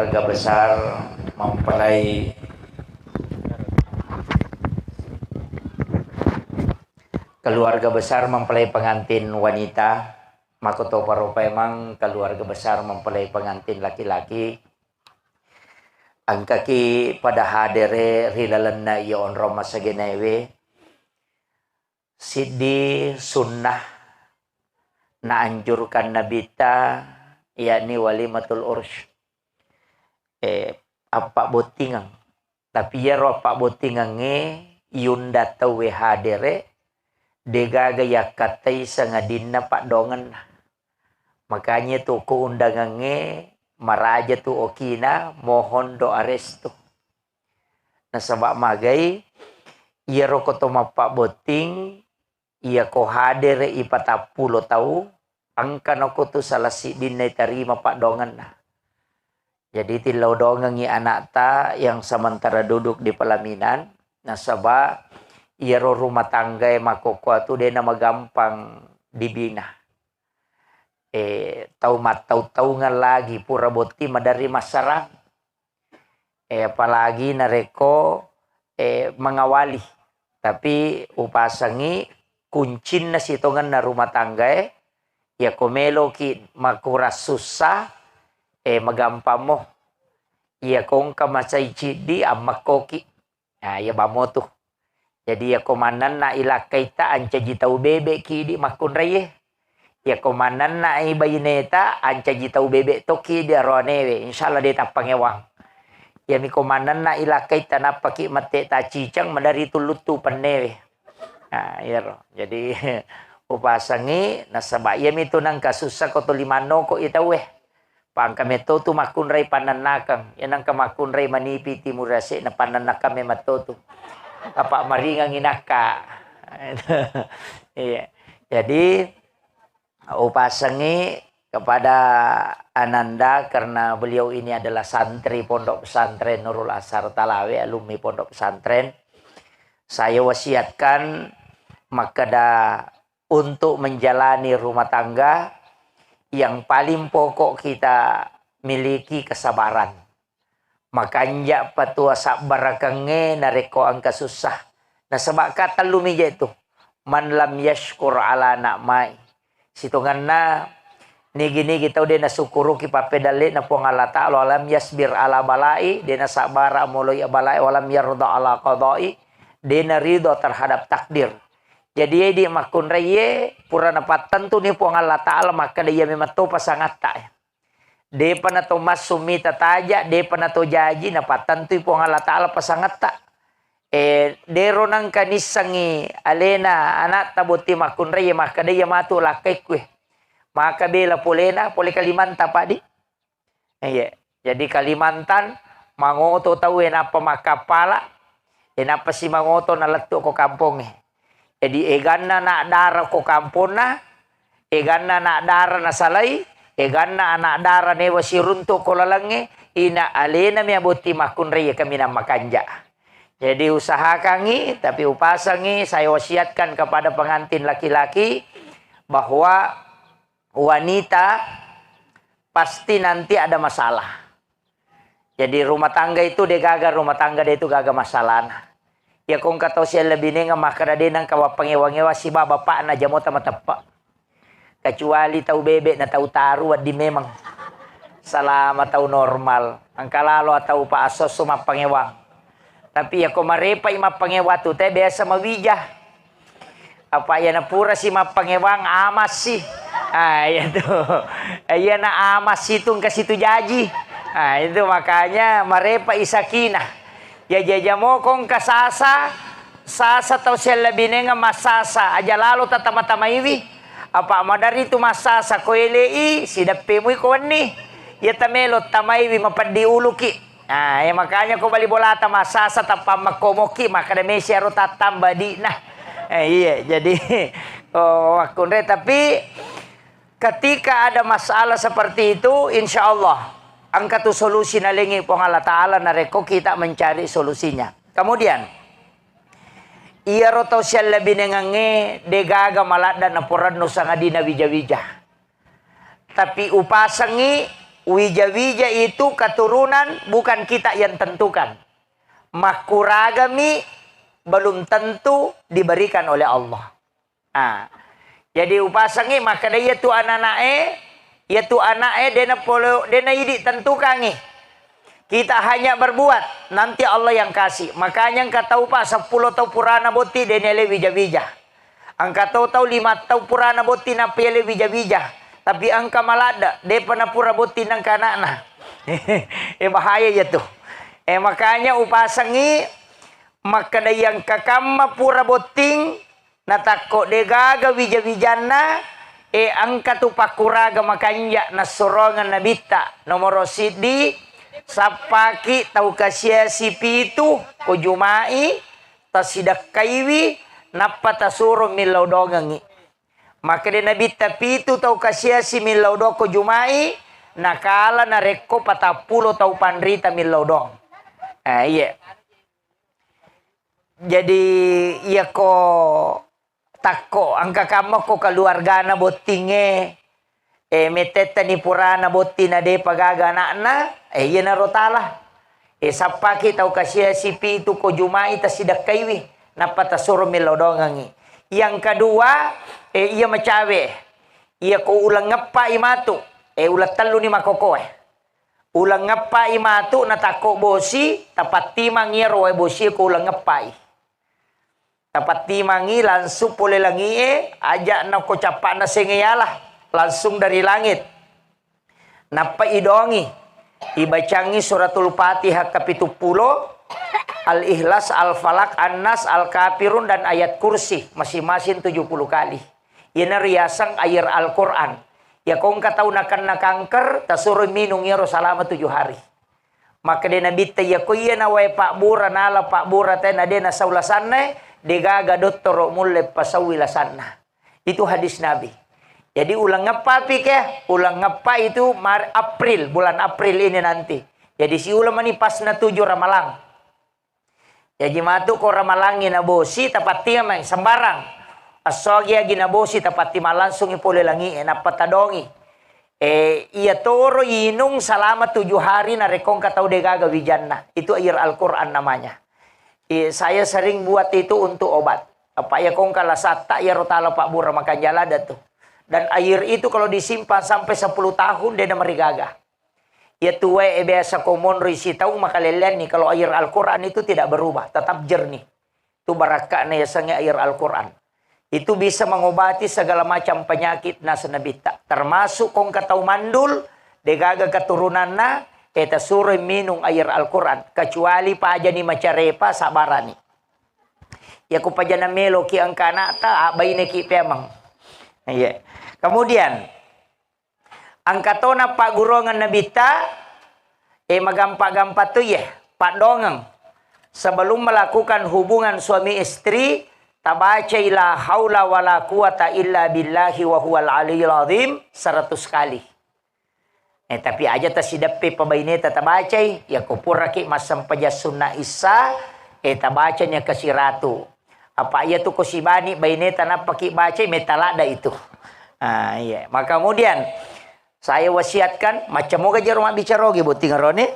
keluarga besar mempelai pengantin wanita. Makoto paropa emang keluarga besar mempelai pengantin laki-laki. Angkaki pada hadere rilalanna yon roma sagenewe. Sidi sunnah na anjurkan nabita yakni walimatul ursh. Apa botingang. Tapi ya ro apa botingang yunda tawe hadere degaga yakatai sangadinna pak dongan. Makanya tuh keundangannya maraja tuh okina mohon doa restu. Nah sebab magai ia rokoto mapak boting ia ko hadir ipatapulo tahu angka noko tuh salah si dinna terima pak dongan. Jadi tilau dongan anak ta yang sementara duduk di pelaminan. Nah sebab ia rumah tangga makoko tuh dia nama gampang dibina. Tahu lagi pura boti dari masyarakat. Apalagi nareko mengawali. Tapi upasangi kuncin na sitongan na rumah tangga ya komelo ki makuras susah magampang mo. Ya kong kamasay cidi amakoki. Nah ya bamo tuh. Jadi ya komanan na ilakay ta anca jitau bebe ki di makun raye. Ya komanan na ibayineta anca jitau bebek toki dia ronewe insyaallah dia tapang ewang. Ya mi komanan na ilakai tanapa ki mate ta cicang madari tulutu panewe. Nah ya ro. Jadi upasangi nasaba ya mi tunang kasusa ko to limano ko itawe. Pangka meto tu makun ray pananakang. Yan ang kamakun ray manipi timurase na pananakam matoto. Apa maringang inaka. Iya. Jadi upasangi kepada Ananda karena beliau ini adalah santri pondok pesantren Nurul Asar Talawe, alumni pondok pesantren. Saya wasiatkan makada untuk menjalani rumah tangga yang paling pokok kita miliki kesabaran. Makanya patua sabarakange nareko angka susah. Nah sebab kata lumija itu man lam yashkur ala na'mai. Situngan na nigi tahu dia na sukuru ki papedale na po Allah ta'ala alam yasbir ala balai dia na sabara mulai balai walam yarda ala qadai dia na ridho terhadap takdir. Jadi dia makun raye pura na patentu ni po Allah ta'ala maka dia memang to pasangat ta. Dia pana to masumi tataja dia pana to jaji na patentu po Allah ta'ala pasangat ta. Dero nang kanisangi alena anak tabuti makun raya maka dia matu lakai kue maka bela polena pole Kalimantan pak di jadi Kalimantan mangoto tahu apa makapala enapa si mangoto na letu ko kampong jadi eganna na dara ko kampona eganna na dara na salai eganna anak dara newa si runto ko lalange ina alena mi abuti makun raya kami na makanja. Jadi usahakangi, tapi upasangi, saya wasiatkan kepada pengantin laki-laki bahwa wanita pasti nanti ada masalah. Jadi rumah tangga itu dia gagal, rumah tangga dia itu gagal masalah. Ya kong kata usia lebih nenga maka dia nang kawa pengewa-ngewa si bapak na jamota matepak. Kecuali tahu bebek na tahu taruh di memang selama tahu normal. Angkalalo atau pak asos suma pengewang. Tapi ya marepa ima pangewatu teh biasa mawijah. Apa ya na pura si mapangewang amas sih. Ya tuh. Ya na amas situng ke situ jaji. Itu makanya marepa isakina. Ya jajamo kong kasasa sasa tau siya labinenga masasa aja lalu tatama-tama iwi. Apa madari itu masasa ko elei sidape mo ko ni. Ya tamelo tamaiwi mapadi uluki. Nah, ya makanya ko bali bolata masasa tapam makomoki maka de mesya ro tatamba di nah. Iya, jadi wakunre tapi ketika ada masalah seperti itu insyaallah angka tu solusi nalingi pong Allah Ta'ala nareko kita mencari solusinya. Kemudian iya ro tau siya labi nengange degaga malada na poran no sangadina wija-wija. Tapi upasangi Wija-wija itu keturunan bukan kita yang tentukan. Makuragami belum tentu diberikan oleh Allah. Jadi upasangi maka dia tu anak-anake, yaitu anake dena idi tentukangi. Kita hanya berbuat, nanti Allah yang kasih. Makanya engkau tahu Pak, 10 tahun purana boti denele wija-wija. Engkau tahu 5 tahun purana boti na pele wija-wija. Tapi engkau malada, de pernah pura boti nang kanana. Bahaya ya tuh. Makanya upasangi, maka da yang kakama pura boting, natako de gaga wija-wijana, angka tu pakuraga makanya nasorongan nabita. Nomor sidi, sapaki tau kasih si pitu ko jumai tasidak kaiwi napa tasuro milau dongangi maka de nabi pitu tau kasih si milau do ko jumai nakala nareko 40 tau pandrita milau dong. Iya. Jadi iya ko tako angka kamo ko keluarga na botinge meteta ni purana botti na de pagaga na iya na rotala sapaki tau kasih si pitu ko jumai tasidak kaiwi napa tasuro milodongangi. Yang kedua iya macawe iya ko ulang ngapa imatu ulat telu ni makoko ulang ngapa imatu natako bosi tapat timang iro bosi ko ulang ngapai tapat timangi langsung pole langi aja na ko capak na sengeyalah langsung dari langit. Napa idongi? Ibacangi suratul Fatihah ke-70, Al-Ikhlas, Al-Falak, An-Nas, Al-Kafirun dan ayat kursi masing-masing 70 kali. Ini riasang air Al-Quran. Ya kong katau nakan na kanker, tasuroy minung yaro selama 7 hari. Maka dia nabi ya ko iya na way Pak Bura nala Pak Bura tay na dia na saulasanna, degaga dottoro mulle pasawilasanna. Itu hadis Nabi. Jadi ulang ngapa pikir? Ulang ngapa itu April, bulan April ini nanti. Jadi si ulang mani pas na 7 Ramalang. Ya jimatu ko Ramalangi na bosi tapat tiamang sembarang. Asogi gina bosi tapat tima langsung ipole langi napatadongi. Iya toro inung selama 7 hari na rekong katau degaga wijanna. Itu air Al-Quran namanya. Saya sering buat itu untuk obat. Apa ya kong kalasata ya rotala Pak Bura makan jalada tuh. Dan air itu kalau disimpan sampai 10 tahun dia merigaga. Ya tuwe biasa komon risi tahu makalelen nih kalau air Al-Quran itu tidak berubah, tetap jernih. Itu barakah yasanya air Al-Quran. Itu bisa mengobati segala macam penyakit nasa nabita. Termasuk kong katau mandul, degaga keturunan na, kita suruh minum air Al-Quran. Kecuali paja ni macarepa sabarani. Ya ku paja na melo ki ang kanata, abay na ki pemang. Iya. Kemudian angkatona Pak Gurongan Nabita magampa-gampa tuh ya Pak Dongang sebelum melakukan hubungan suami istri tabaca la haula wala quwata illa billahi wa huwal aliyul azim 100 kali. Tapi aja tasidapi pabaineta tabaca ya kupuraki masam pajas sunnah isa tabacanya kasiratu. Apa ya tuh kusibani baineta na paki baca metalada itu. Iya. Maka kemudian saya wasiatkan macam moga jero mak bicara ge buti ngarone.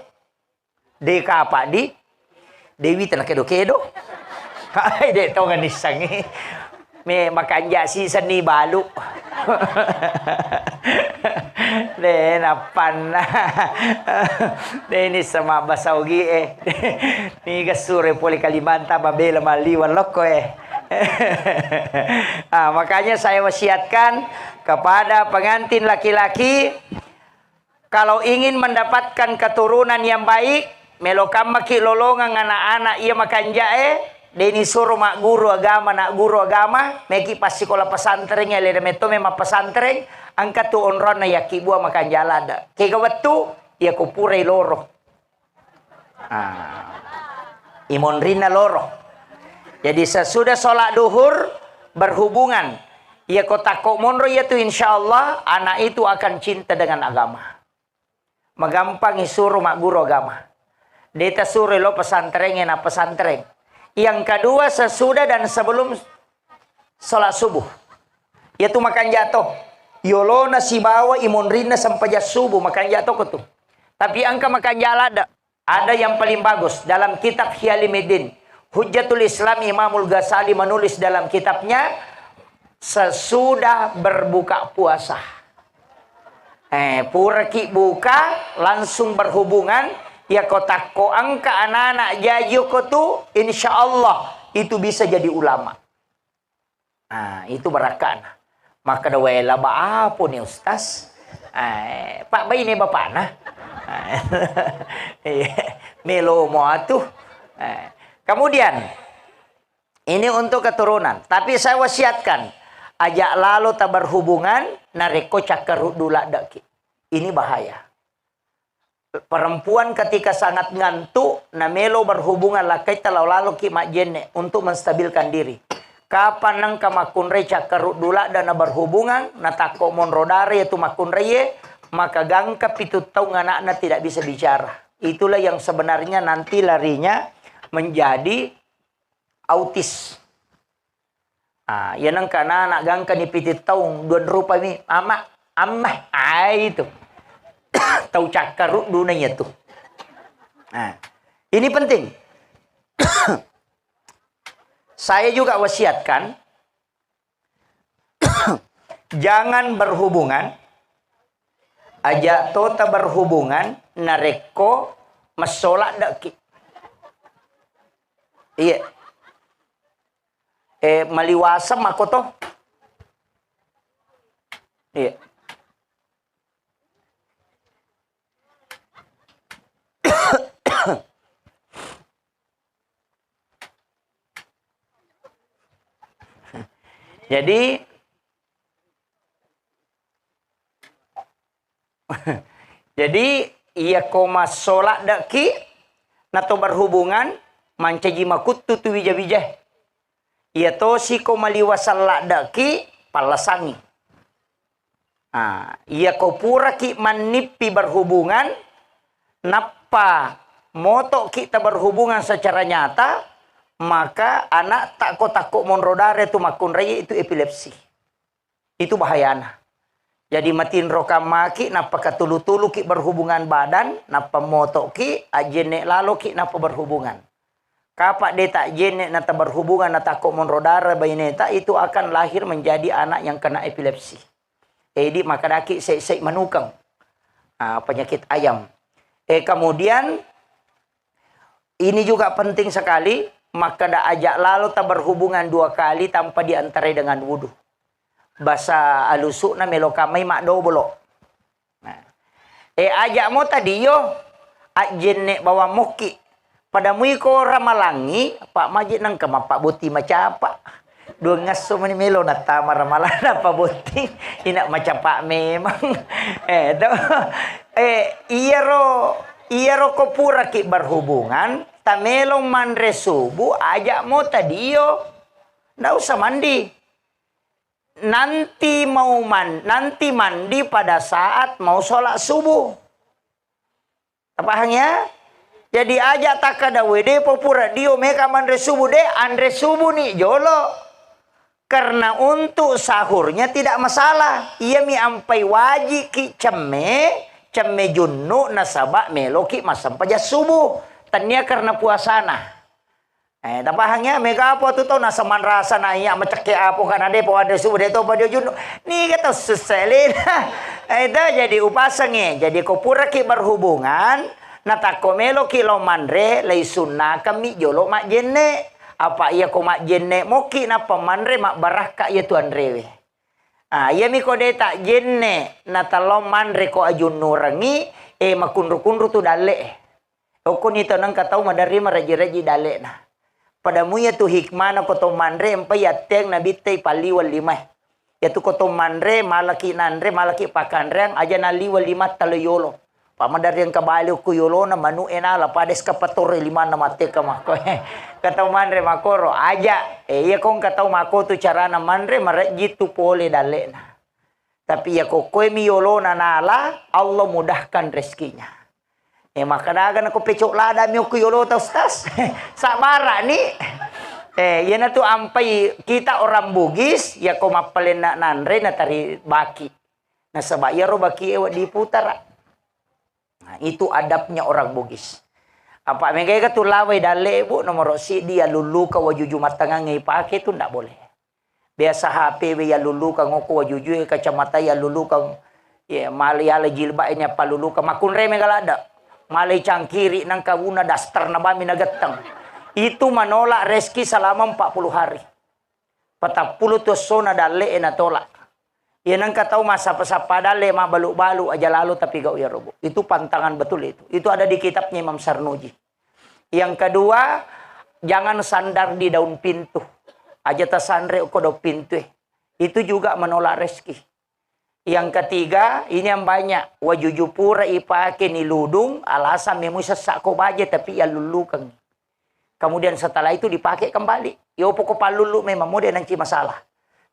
Deka apa di Dewi telah kedo-kedo. Ai dek tong ganisangi. Me makan jasi seni balu. Den apan. Ini sama basaugi Ni gasure poli Kalimantan babela maliwan loko makanya saya wasiatkan kepada pengantin laki-laki kalau ingin mendapatkan keturunan yang baik melokam maki lolongan anak-anak ia makan jae deni suruh mak guru agama meki pas sekolah pesantren ya leda metome ma pesantren angkat tu onrona ya kibua makan jalada kega wetu ya kupure loro imonrina loro. Jadi sesudah sholat duhur berhubungan. Ya kota kok monro ya tu insya Allah anak itu akan cinta dengan agama. Magampang isuruh mak guru agama. Deta suruh lo pesantren enak pesantren. Yang kedua sesudah dan sebelum sholat subuh. Yaitu makan jatuh. Yolona si bawa imonrina sampai subuh makan jatuh ke tuh. Tapi angka makan jala ada yang paling bagus dalam kitab Hiyalimuddin. Hujjatul Islam Imamul Ghazali menulis dalam kitabnya sesudah berbuka puasa. Pura ki buka langsung berhubungan ya kotak ko angka anak-anak jayu ko tuh insya Allah itu bisa jadi ulama. Nah, itu berakan. Maka da wela ba apa nih Ustaz? Pak bayi ini bapak nah. Melo mo atuh. Kemudian ini untuk keturunan. Tapi saya wasiatkan ajak lalu tak berhubungan nareko cakarut dula daki. Ini bahaya. Perempuan ketika sangat ngantuk na melo berhubungan lakai lalu ki mak jenne untuk menstabilkan diri. Kapan nang kamakun re cakarut dula dan berhubungan na tako monrodare itu makun reye maka gangka pitu tahu anak-anak tidak bisa bicara. Itulah yang sebenarnya nanti larinya menjadi autis. Ya nang kana anak gangka ni pitu tahu dua rupa ni amah itu tahu cakarut dunanya tuh. Nah, ini penting. Saya juga wasiatkan jangan berhubungan aja tota berhubungan nareko masolak daki. Iya. Maliwasa makoto. Iya. Jadi ia koma solak daki nato berhubungan mancaji makut tutu wija-wija. Ia to si koma liwasalak daki palasangi. Ia ko pura ki manipi berhubungan napa moto kita berhubungan secara nyata maka anak tak takut monrodare tu makun raya itu epilepsi. Itu bahayana. Jadi matin rokam maki napa katulu-tulu ki berhubungan badan, napa moto ki ajene lalu ki napa berhubungan. Kapak dia tak jene nata berhubungan nata kok monrodara bayi neta itu akan lahir menjadi anak yang kena epilepsi. Jadi maka daki sek menukang penyakit ayam. Kemudian ini juga penting sekali maka dah ajak lalu tak berhubungan 2 kali tanpa diantarai dengan wudu. Bahasa alusuk na melokamai mak do bolok. Ajak mo tadi yo ajene bawa moki pada muiko ramalangi pak majid nang kama pak boti macam apa dua ngaso mani melo na tama ramalan apa boti ina macam pak memang iya ro ko pura ki berhubungan tamelong mandre subuh ajak mo tadi yo ndak usah mandi. Nanti mandi pada saat mau sholat subuh. Apanya? Jadi aja takada wede popura dio meka mandre subuh de andre subuh nih jolo. Karena untuk sahurnya tidak masalah. Ia mi ampai waji ki cemme junnu nasaba meloki masam paja subuh. Tania karena puasana. Tapahangnya mega apa tu tau nasaman rasa na iya macake apa kan ade po ade subuh de to pada junnu. Ni kata suselin. Itu jadi upasangnya. Jadi ko pura ki berhubungan natako melo ki lo mandre lay sunna kami jolo mak jenne. Apa iya ko mak jenne moki napa mandre mak baraka ya tuan rewe. Iya mi ko de tak jenne natalo mandre ko ajun nurangi makundru-kundru tu dale. Oko ni to nang katau madari maraji-raji dale na. Padamu ya tu hikmah na koto mandre empai yateng na bitay paliwal limah. Ya tu koto mandre malaki nandre malaki pakanreng aja na liwal limah taloyolo. Pamadari yang kabali ko yolo na manu enala pades kapatore lima na mate ka mako. Katau mandre makoro aja. Iya kong katau mako tu cara na mandre maraji tu pole dale na. Tapi ya ko koe mi yolo na nala Allah mudahkan rezekinya. Maka dagan aku pecok lada mi ku yolo ta ustaz. Sabara ni. Ya na tu ampai kita orang Bugis ya ko mapalen na nanre na tari baki. Nah sebaya ro baki ewa diputar. Nah, itu adabnya orang Bugis. Apa mereka tu lawai dale bu nomor si dia lulu ka wajuju matanga ngai pake tu ndak boleh. Biasa HP ya lulu ka ngoko wajuju kacamata ya lulu ka ya mali ala jilba ini apa lulu ka makun reme galada. Mali cangkiri nang kawuna dastar na bami nagatang. Itu menolak rezeki selama 40 hari. 40 tu sona dale na tolak. Ya nang katau masa pasapa dale ma balu-balu aja lalu tapi gak ya robo. Itu pantangan betul itu. Itu ada di kitabnya Imam Sarnuji. Yang kedua, jangan sandar di daun pintu. Aja tasandre kodok pintu. Itu juga menolak rezeki. Yang ketiga, ini yang banyak. Wajujupura ipake ni ludung alasan memu sesak ko baje tapi ya lulukan. Kemudian setelah itu dipakai kembali. Ya pokok palulu memang model nanti masalah.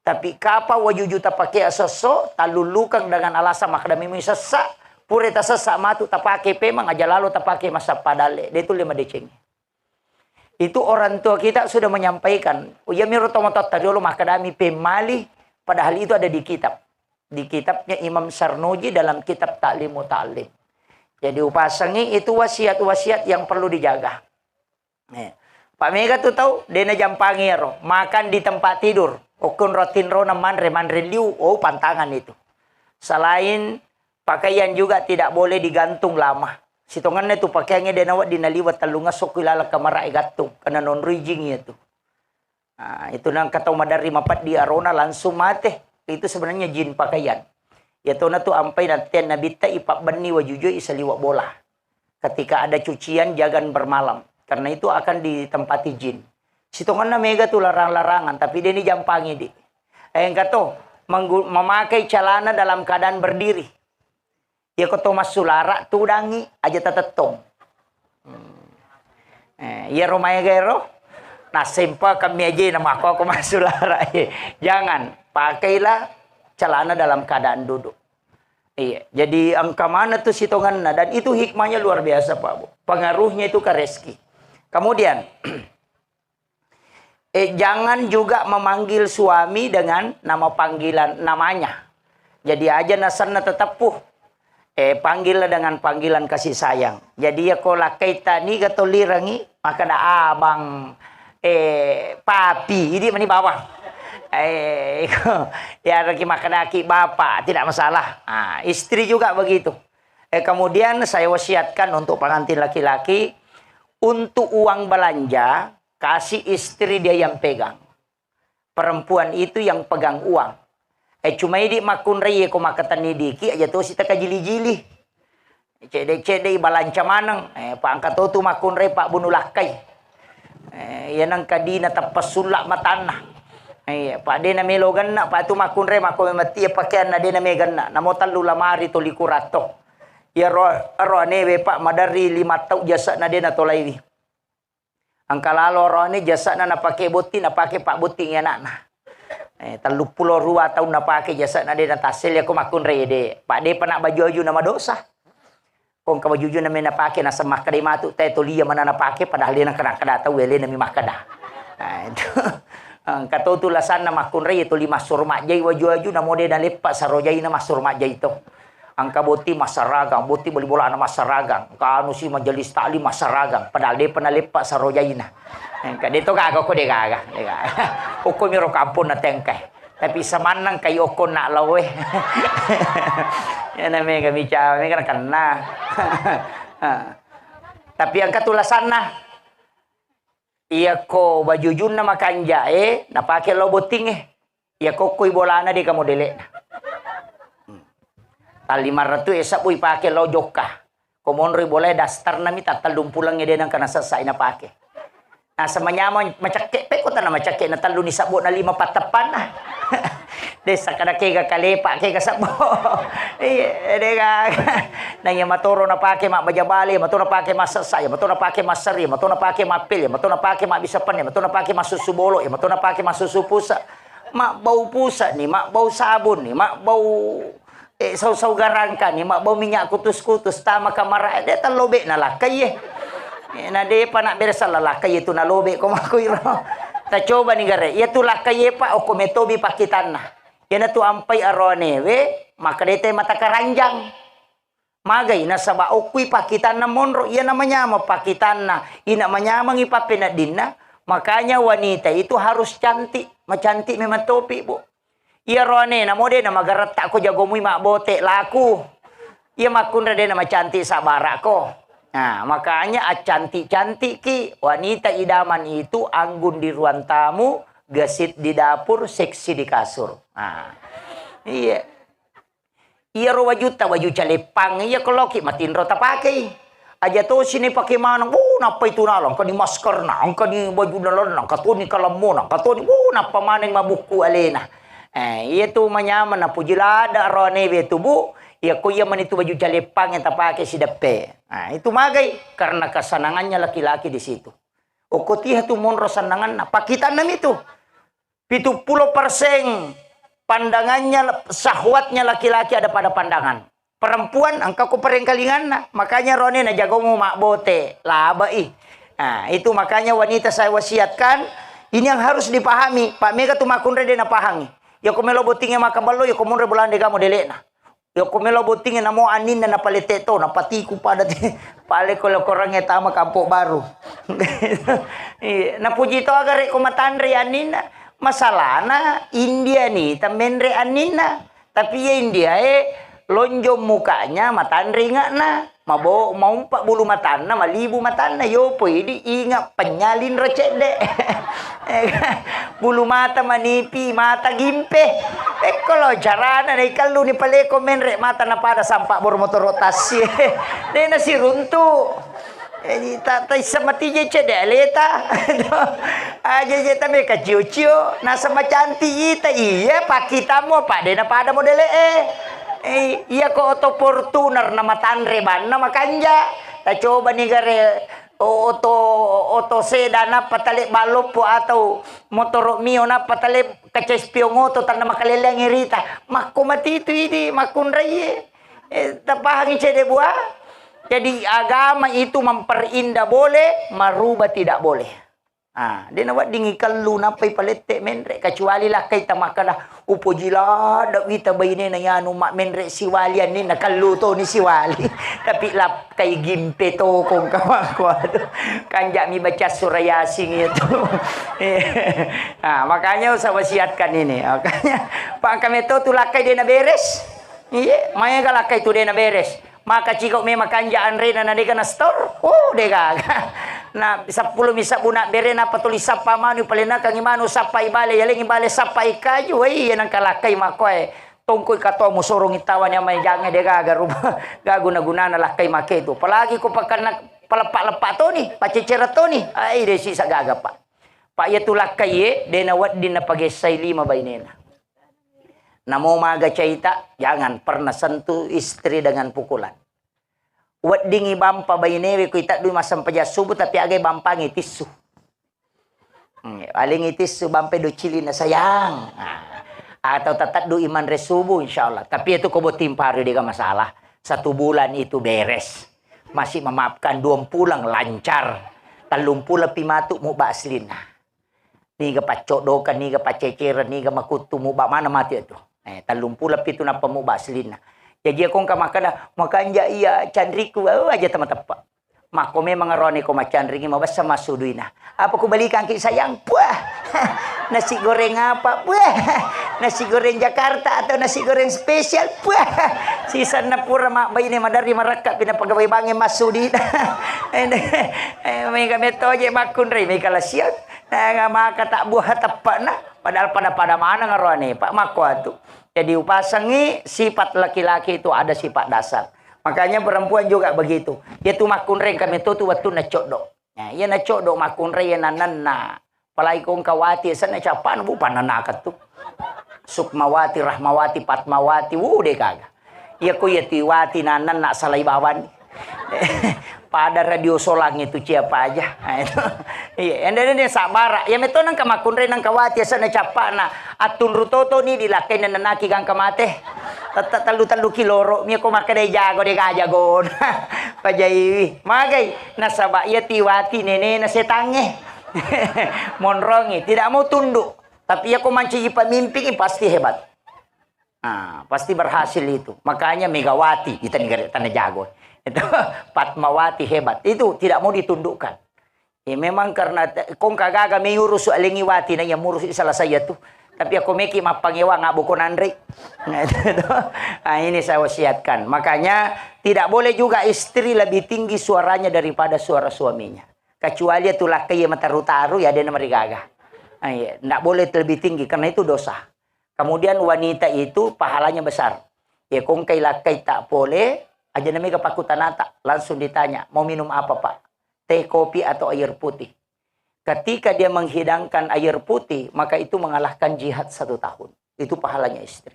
Tapi kapa wajuju tak pakai asoso, talulukan dengan alasan makdami sesak, pure tak sesak matu tak pakai pemang aja lalu tak pakai masa padale. Dia itu 5 deceng. Itu orang tua kita sudah menyampaikan. Ya miro tomatot tadi lo makdami pemali, padahal itu ada di kitab. Di kitabnya Imam Sarnuji dalam kitab Ta'limu Ta'lim. Jadi upasangi itu wasiat-wasiat yang perlu dijaga. Pak Mega tuh tahu, dena jampangi ro, makan di tempat tidur. Okun rotin ro na manre liu, oh pantangan itu. Selain pakaian juga tidak boleh digantung lama. Sitongannya itu pakaiannya denawat dinaliwat talunga sok ilala kamara igatung karena non rijing itu. Nah, itu nang katau madari mapat di arona langsung mate. Itu sebenarnya jin pakaian. Ya tona tu ampai nantian nabita ipak beni wajujo isaliwa bola. Ketika ada cucian jangan bermalam. Karena itu akan ditempati jin. Sitongan na mega tu larang-larangan, tapi dia ni jampangi di. Yang kata memakai celana dalam keadaan berdiri. Ya kata mas sulara tu dangi aja tatetong. Ya rumahnya gero. Nah sempa kami aja nama aku mas sulara. Jangan pakailah celana dalam keadaan duduk. Iya, jadi angka mana tu sitongan na dan itu hikmahnya luar biasa Pak Bu. Pengaruhnya itu ke rezeki. Kemudian jangan juga memanggil suami dengan nama panggilan namanya. Jadi aja nasana tetap puh. Panggillah dengan panggilan kasih sayang. Jadi ya kalau kaita ni gato lirangi maka da abang papi ini mani bawah. Ya lagi makadaki bapak tidak masalah. Nah, istri juga begitu. Kemudian saya wasiatkan untuk pengantin laki-laki untuk uang belanja kasih istri dia yang pegang. Perempuan itu yang pegang uang. Cuma ini makun raya ko makatan ni diki aja tu sita kajili-jili. Cedek-cedek balanca manang. Pak angkat tu makun raya pak bunulakai. Yan ang kadina tapasula matana. Pak de na melogan na pak tu makun raya makun mati pakaian na de na megan na. Namotan lulamari to likurato. Ya ro nebe pak madari 5 tau jasa na de na tolaiwi. Ang kalalo ro ni jasa na napake buti napake pak buti ya nak. 32 tahun napake jasa na de na tasil ya ko makun re de. Pak de panak baju-baju nama dosa. Kung ka baju na may napake nasa makadima tu te tolia mana napake padahal dia na kana kada tau wele na mi makada. Itu ang katutulasan na makun re itu 5 surma jay waju-waju na mode na lepa sa rojay na masurma jay to. Ang kabuti masaragang, buti beli bola na masaragang. Kano si majelis tali masaragang. Padahal dia penalipa sa rojaina. Dito kaga ko de kaga. Uko miro kampon na tengkay. Tapi sa manang kayo ko na lawe. Yan na may kamicha, may kena. Tapi ang katulasan na. Iya ko bajujun na makanja napake lo boting Iya ko koy bola na di kamu dele. 500 esa puy pake lo joka. Komonri boleh dastar nami tatalung pulang dia nang kana sasay na pake. Nah samanyamo macake pe ko ta na macake na talo ni sabo na 5 patapan na. Desa kada kega kalepa kega sabo. Dega nang ya matoro na pake mak bajabali, matoro na pake masasay, matoro na pake masari, matoro na pake mapil, matoro na pake mabisapan, matoro na pake masusubolo, matoro na pake masusupusa. Mak bau pusa ni, mak bau sabun ni, mak bau saw-saw garangka ni mak bau minyak kutus-kutus tama kamara dia talobe na lakay na de pa na bersa lalakay itu na lobe ko makuiro ta coba ni gare ya tu lakay pa o kometobi pakitan na yan na tu ampay arone we maka dete mata keranjang. Magay nasa baokwi pakitan na monro, iya namanya pakitan na, ina manyamang ipapinat din na. Makanya wanita itu harus cantik, macantik memang topi bu. Iya rone na mo de na magarata ko jago mo mabote laku. Iya makunda de na macantik sabara ko. Nah, makanya cantik-cantik ki wanita idaman itu anggun di ruang tamu, gesit di dapur, seksi di kasur. Nah, iya. Iya ro waju calepang iya kalau ki matin ro tapake. Aja to sini pakai manang. Napa itu nalang kani masker na, kani baju nalang, katuni kalamu na, katuni napa maneng mabuku alena. Iya tu manyaman na pujilada ro nebe tu bu. Iya ko iya man itu baju calepang yang tapake si depe. Nah, itu magay karena kesenangannya laki-laki di situ. Okotiha tu monro sanangan na pakitan nam itu. 70% pandangannya, syahwatnya laki-laki ada pada pandangan. Perempuan, angka ku perengkalingan nah. Makanya Rone na jago mo makbote. Laba ih. Nah, itu makanya wanita saya wasiatkan. Ini yang harus dipahami. Pak Mega tu makunre dia na pahami. Ya kumelo botingnya makabalo, ya kumunre bulan dega mo dele na. Ya kumelo botingnya na mo anin na napaliteto, napatiku pada pale kalau korangnya tama kampung baru. Napuji to agar kumatandri anin na. Masalahnya India nih temen re anina tapi ya India lonjong mukanya matan ringa na mau pak bulu matana malibu matana yopo ini ingat penyalin recede bulu mata manipi mata gimpe kalau carana nih kalau nih paleko menre mata na pada sampak bermotor rotasi deh nasi runtuh Tata sama tije cede aleta. Aja je tabe kaciu-ciu nasa macanti ita iya pakitamu apa dena pada modele iya ko auto Fortuner nama tanre ban nama kanja. Ta coba nih gare auto sedan apa tali balopo atau motor mio na patale kacespiong auto tan nama kaleleng irita. Makko mati itu ini makun raye. Tapahangi cede buah. Jadi agama itu memperindah boleh, merubah tidak boleh. Dia nak buat dingi kalau napai palete menrek kecuali lah kita makalah upojila dak kita bayine na yanu mak menrek siwalian ni nak kalau to ni siwali. Tapi lah kai gimpe to kong kawako kanjak mi baca surah yasin itu. Makanya usah wasiatkan ini. Makanya Pak kami tu lakai dia na beres. Iya, maya galakai tu dia na beres. Maka cikok memang kanjaan rena na deka na store. Deka. Na 10 misa buna berena patulis sapa manu palena kang imanu sapa ibale yaling ibale sapa ikaju yan ang kalakay makoy. Tungkoy kato mo sorong itawan niya may jange deka garuba gaguna-guna na lakay make itu. Palagi ko pagka palapak-lapak to ni, pacicira to ni. Ay desi sa gaga pa. Pa itu lakay denawat din na pagesay 5 bainena. Namo maga caita, jangan pernah sentuh istri dengan pukulan. Wat dingi bampa bainewe ko ita dui masam paja subuh tapi agay bampangi tisu. Aling tisu bampe do cili na sayang. Atau tatat do iman resubuh insyaallah. Tapi itu ko botimpari di masalah. 1 bulan itu beres. Masih memaafkan 2 pulang lancar. 30 pimatu mu baslina. Niga pacodokan, niga paceceran, niga makutu mu ba mana mati itu. 30 itu na pamuba silina. Jadi akong kamakana makanja iya candriku aja teman-teman. Mako memang rone ko macandringi mabasa masuduy na. Apa ko balikan ki sayang? Puah. Nasi goreng apa? Puah. Nasi goreng Jakarta atau nasi goreng spesial? Puah. Sisa na pura mak bayine madari marakap pinapagaway bangin masudi. May kami toje makun re may kalasiyan. Nga maka tak buah tepat na. Padahal pada mana ngarone Pak Mako itu. Jadi upasangi sifat laki-laki itu ada sifat dasar. Makanya perempuan juga begitu. Dia tuh makun reng kami tuh waktu na codok. Ya, ia na codok makun reng na nanna. Palai kong kawati sana capan bu pananakat tuh. Sukmawati, Rahmawati, Patmawati, deh kagak. Ia ko ya tiwati nanan nak salai bawan. Pada radio solang itu siapa aja. Iya, yang ini sabar. Ya meto nang kamakunre nang kawati sana capana. Atun rutoto ni dilakay na nanaki kang kamate. Talu kiloro. Miya ko makadai jago de kajagon. Pajai. Magay nasaba ya tiwati nene na setange. Monrongi tidak mau tunduk. Tapi ya ko manci pamimpin pasti hebat. Pasti berhasil itu. Makanya Megawati kita negara Tanah Jago itu Fatmawati hebat. Itu tidak mau ditundukkan. Ya memang karena kong kagaga may urus alingiwati na yang murus salah saya tuh. Tapi aku meki mapangiwa nga buko nandri. Ini saya wasiatkan. Makanya tidak boleh juga istri lebih tinggi suaranya daripada suara suaminya. Kecuali itu laki yang mataru-taru ya dia nama rigaga. Tidak boleh lebih tinggi karena itu dosa. Kemudian wanita itu pahalanya besar. Ya kung kay lakay tak boleh, aja namanya kepakutanata. Langsung ditanya, mau minum apa pak? Teh, kopi atau air putih. Ketika dia menghidangkan air putih, maka itu mengalahkan jihad 1 tahun. Itu pahalanya istri.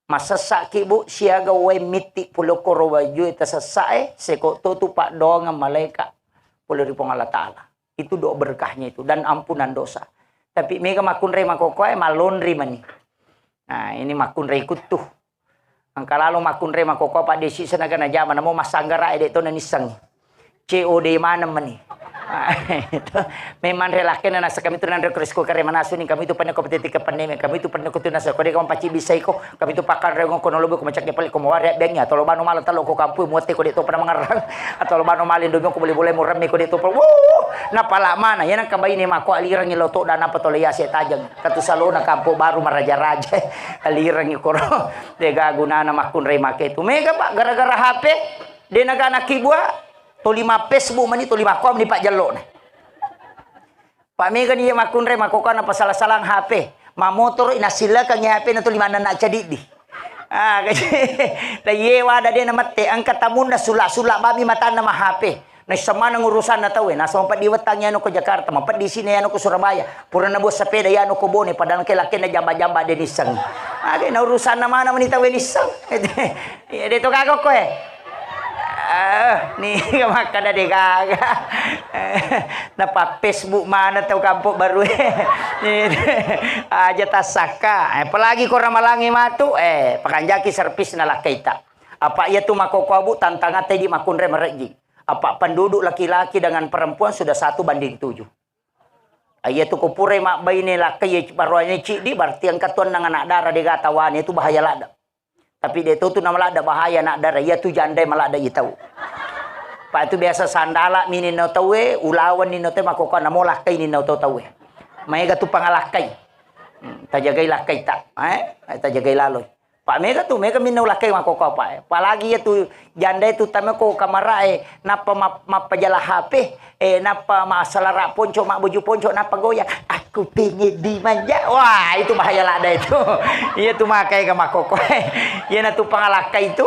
Masa saki bu, siaga we miti pulo korowaju ita sasae, seko tutu pak doang malaikat. Pulo ripong Allah Ta'ala. Itu doa berkahnya itu. Dan ampunan dosa. Tapi mega makunre makokoy malonri mani. Nah ini makunre kutuh. Angka lalu makunre makokoy pak desi senaga na jaman. Namo masanggara ede to nanisang. COD mana mani. Memang relaki na nasa kami itu nandang krisko kare manaso ni kami itu panya kompetiti ka paneme kami itu panya kutu nasa kode kami paci bisa iko kami itu pakar rengon kono lobo ko macak pali ko mawari bengnya atau lobano malan talo ko kampu muati ko dito pernah mengarang atau lobano malin domo ko boleh mo rame ko dito na pala mana yan ang kabay ni mako alirang iloto dan apa to leya si tajang katu salona kampo baru maraja-raja alirang ikoro de gaguna na makun re make itu mega pak gara-gara HP de nagana kibwa to 5 Facebook mani to 5 kom ni Pak Jalo na. Pak Mega ni makunre makoka na pasalah-salang HP. Mamotor inasila kang HP na to 5 na jadi di. Kasi la yewa da din na mate ang katamun na sula-sula babi mata na ma HP. Na sama nang urusan na tawe nasa mapadiwatang yan ko Jakarta, mapadisi na yan ko Surabaya. Pura na boss sa peda yan ko Bone padang kay laki na jamba-jamba din isang. Na urusan naman naman itawe isang. Dito kago ko ni makada de gaga napa Facebook mana tahu kampung baru aja tasaka apalagi korang malangi matu pakanjaki servis na lakaita apa ia tu makokobu tantangan tadi makunre meregi apa penduduk laki-laki dengan perempuan sudah 1:7 ayat tu kupure mak bayi ni lakai baruanya cik di berarti yang katuan dengan anak darah di gatawan itu bahaya lada. Tapi dia tu nama ada bahaya nak darah. Ya tu jandai malah ada tahu. Pak itu biasa sandala mini no tahu ulawan ni no te makoka namo lakai ni no tahu. Mega tu pangalakai. Ta jagai lakai tak. Ta jagai laloi. Pak mega tu mega minau lakai makoka pak. Apalagi ya tu jandai tu tame ko kamara napa mapajala HP napa masalah rak ponco mak baju ponco napa goyang. Aku pingin dimanja. Wah, itu bahaya lada itu. Iya tu makai ke makoko. Iya na tu pangalakai itu.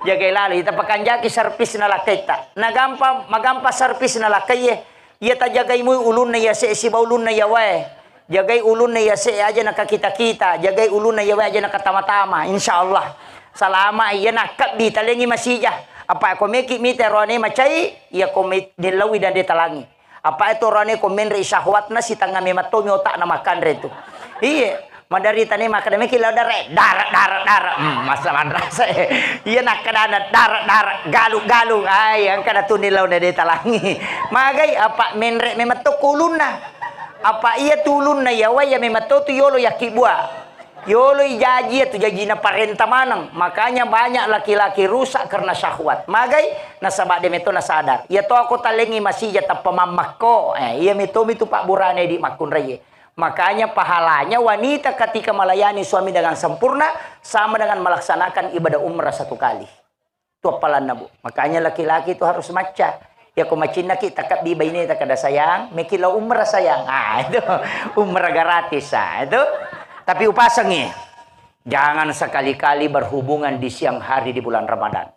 Jagai lalu kita pakanjaki servis na lakai ta. Magampa servis na lakai Iya ta jagai mu ulun na ya si baulun na ya wae. Jagai ulun na ya si aja nakakita-kita. Jagai ulun na ya wae aja nakatama-tama. Insyaallah. Salama iya nakap di talengi masijah. Apa ko meki miterone macai iya ko dilawi dan ditalangi. Apa itu rane komen re syahwat na si tanga me matomi otak na makan re tu. Iya, madari tani makan me kila dare dar. Masalah rasa. Iya nak kadana dar galu. Ai ang kada tu nilaw na ditalangi. Magay apa menre me matok ulunna. Apa iya tulun na yawa ya me matotu yolo yakibua. Yolo ijaji itu jaji na parenta manang. Makanya banyak laki-laki rusak karena syahwat. Magai nasabak demeto na sadar. Ya to aku talengi masih jata pemamak ko. Iya mitomi tu Pak Burane di makun reye. Makanya pahalanya wanita ketika melayani suami dengan sempurna sama dengan melaksanakan ibadah umrah 1 kali. Itu apalan na bu. Makanya laki-laki itu harus maca. Ya ko macina kita kap di bayi tak ada sayang, mekilau umrah sayang. Itu umrah gratis itu. Tapi upasangnya, jangan sekali-kali berhubungan di siang hari di bulan Ramadan.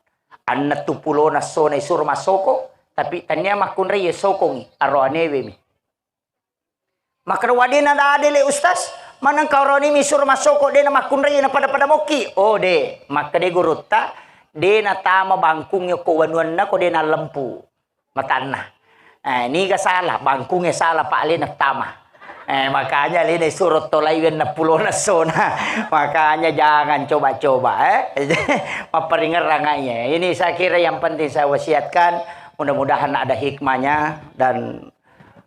Anna tu pulo na sone sur masoko, tapi tanya makun reye sokongi aroanewe mi. Makrawadi na adele ustaz, manang kauroni mi sur masoko de na makun reye na pada moki. Oh de, maka de gurutta de na tama bangkungnya ko wanuan na ko de na lempu matana. Ini ga salah, bangkungnya salah Pak Ali nak tama. Makanya ini surut tolaiwen na pulo na sona. Makanya jangan coba-coba memperingeranganya. Ini saya kira yang penting saya wasiatkan. Mudah-mudahan ada hikmahnya dan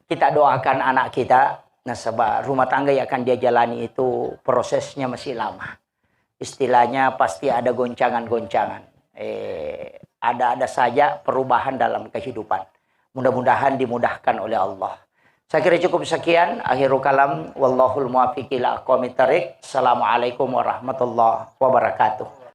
kita doakan anak kita. Nah sebab rumah tangga yang akan dia jalani itu prosesnya masih lama. istilahnya pasti ada goncangan-goncangan. Ada saja perubahan dalam kehidupan. Mudah-mudahan dimudahkan oleh Allah. Saya kira cukup sekian. Akhirul kalam. Wallahul muwaffiq ila aqwamit thariq. Assalamualaikum warahmatullahi wabarakatuh.